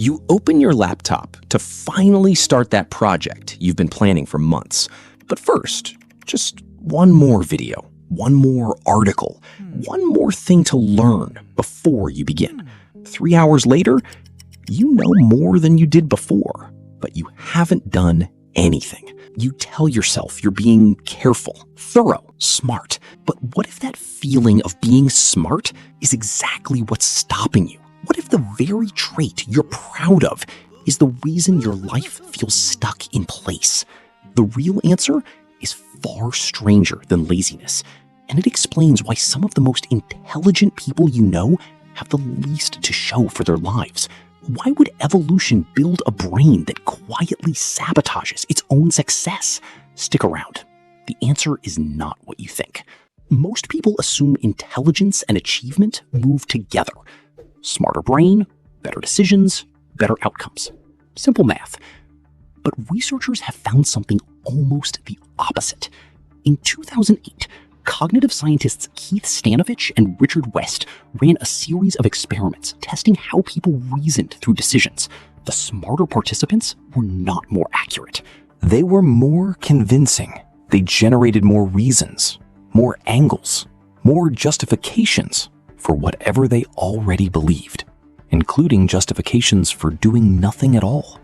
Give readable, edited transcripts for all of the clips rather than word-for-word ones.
You open your laptop to finally start that project you've been planning for months. But first, just one more video, one more article, one more thing to learn before you begin. 3 hours later, you know more than you did before, but you haven't done anything. You tell yourself you're being careful, thorough, smart. But what if that feeling of being smart is exactly what's stopping you? What if the very trait you're proud of is the reason your life feels stuck in place? The real answer is far stranger than laziness, and it explains why some of the most intelligent people you know have the least to show for their lives. Why would evolution build a brain that quietly sabotages its own success? Stick around. The answer is not what you think. Most people assume intelligence and achievement move together. Smarter brain, better decisions, better outcomes. Simple math. But researchers have found something almost the opposite. In 2008, cognitive scientists Keith Stanovich and Richard West ran a series of experiments testing how people reasoned through decisions. The smarter participants were not more accurate. They were more convincing. They generated more reasons, more angles, more justifications for whatever they already believed, including justifications for doing nothing at all.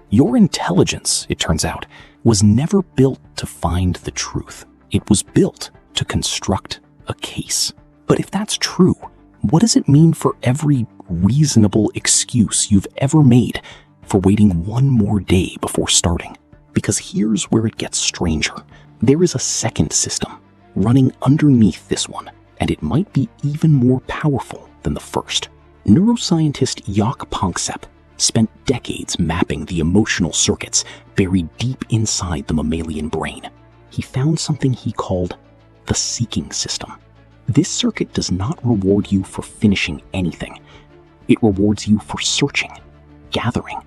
Your intelligence, it turns out, was never built to find the truth. It was built to construct a case. But if that's true, what does it mean for every reasonable excuse you've ever made for waiting one more day before starting? Because here's where it gets stranger. There is a second system running underneath this one, and it might be even more powerful than the first. Neuroscientist Jaak Panksepp spent decades mapping the emotional circuits buried deep inside the mammalian brain. He found something he called the seeking system. This circuit does not reward you for finishing anything. It rewards you for searching, gathering,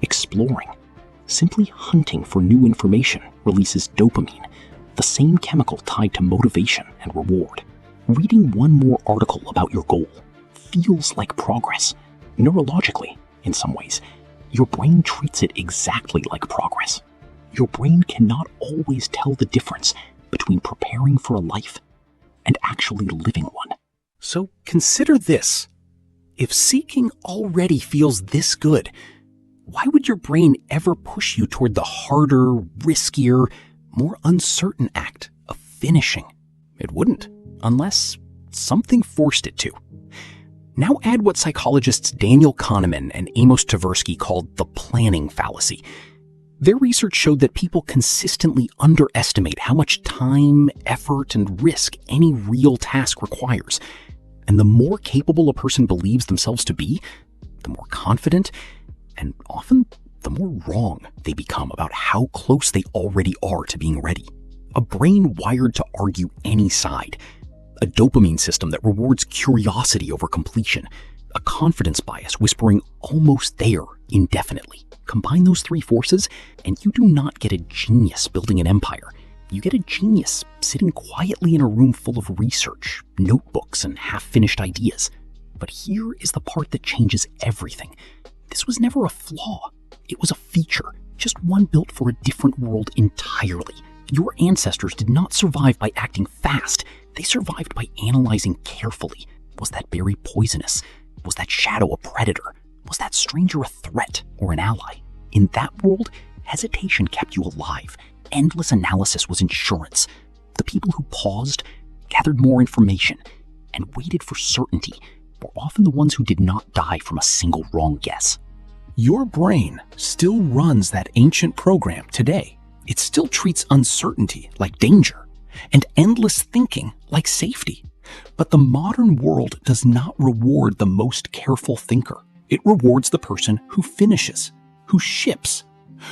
exploring. Simply hunting for new information releases dopamine, the same chemical tied to motivation and reward. Reading one more article about your goal feels like progress. Neurologically, in some ways, your brain treats it exactly like progress. Your brain cannot always tell the difference between preparing for a life and actually living one. So consider this. If seeking already feels this good, why would your brain ever push you toward the harder, riskier, more uncertain act of finishing? It wouldn't, unless something forced it to. Now add what psychologists Daniel Kahneman and Amos Tversky called the planning fallacy. Their research showed that people consistently underestimate how much time, effort, and risk any real task requires. And the more capable a person believes themselves to be, the more confident, and often the more wrong they become about how close they already are to being ready. A brain wired to argue any side. A dopamine system that rewards curiosity over completion. A confidence bias whispering almost there indefinitely. Combine those three forces, and you do not get a genius building an empire. You get a genius sitting quietly in a room full of research, notebooks, and half-finished ideas. But here is the part that changes everything. This was never a flaw. It was a feature, just one built for a different world entirely. Your ancestors did not survive by acting fast. They survived by analyzing carefully. Was that berry poisonous? Was that shadow a predator? Was that stranger a threat or an ally? In that world, hesitation kept you alive. Endless analysis was insurance. The people who paused, gathered more information, and waited for certainty were often the ones who did not die from a single wrong guess. Your brain still runs that ancient program today. It still treats uncertainty like danger and endless thinking like safety. But the modern world does not reward the most careful thinker. It rewards the person who finishes, who ships,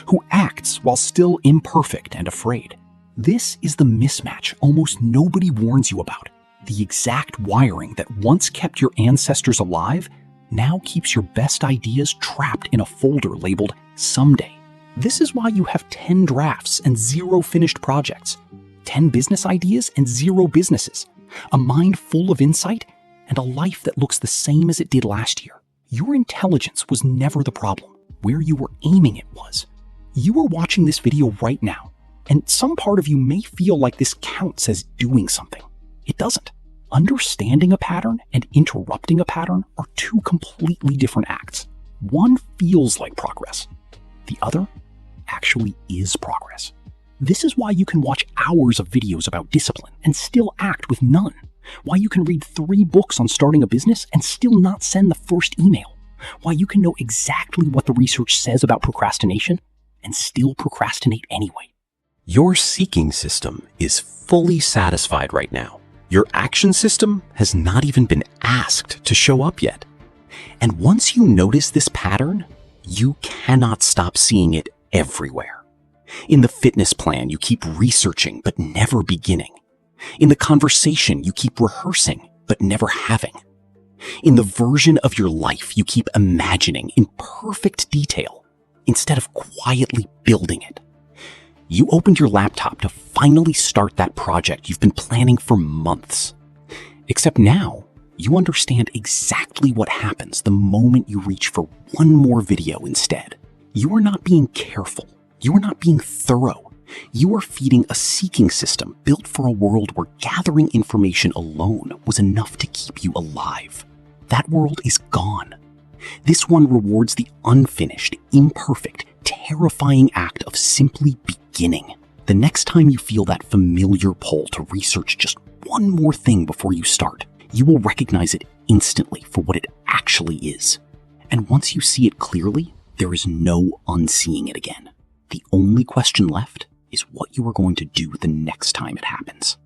who acts while still imperfect and afraid. This is the mismatch almost nobody warns you about. The exact wiring that once kept your ancestors alive now keeps your best ideas trapped in a folder labeled someday. This is why you have 10 drafts and 0 finished projects, 10 business ideas and 0 businesses, a mind full of insight, and a life that looks the same as it did last year. Your intelligence was never the problem. Where you were aiming it was. You are watching this video right now, and some part of you may feel like this counts as doing something. It doesn't. Understanding a pattern and interrupting a pattern are two completely different acts. One feels like progress. The other actually is progress. This is why you can watch hours of videos about discipline and still act with none. Why you can read 3 books on starting a business and still not send the first email. Why you can know exactly what the research says about procrastination and still procrastinate anyway. Your seeking system is fully satisfied right now. Your action system has not even been asked to show up yet. And once you notice this pattern, you cannot stop seeing it everywhere. In the fitness plan, you keep researching but never beginning. In the conversation, you keep rehearsing but never having. In the version of your life, you keep imagining in perfect detail instead of quietly building it. You opened your laptop to finally start that project you've been planning for months. Except now, you understand exactly what happens the moment you reach for one more video instead. You are not being careful. You are not being thorough. You are feeding a seeking system built for a world where gathering information alone was enough to keep you alive. That world is gone. This one rewards the unfinished, imperfect, terrifying act of simply beginning. The next time you feel that familiar pull to research just one more thing before you start, you will recognize it instantly for what it actually is. And once you see it clearly, there is no unseeing it again. The only question left is what you are going to do the next time it happens.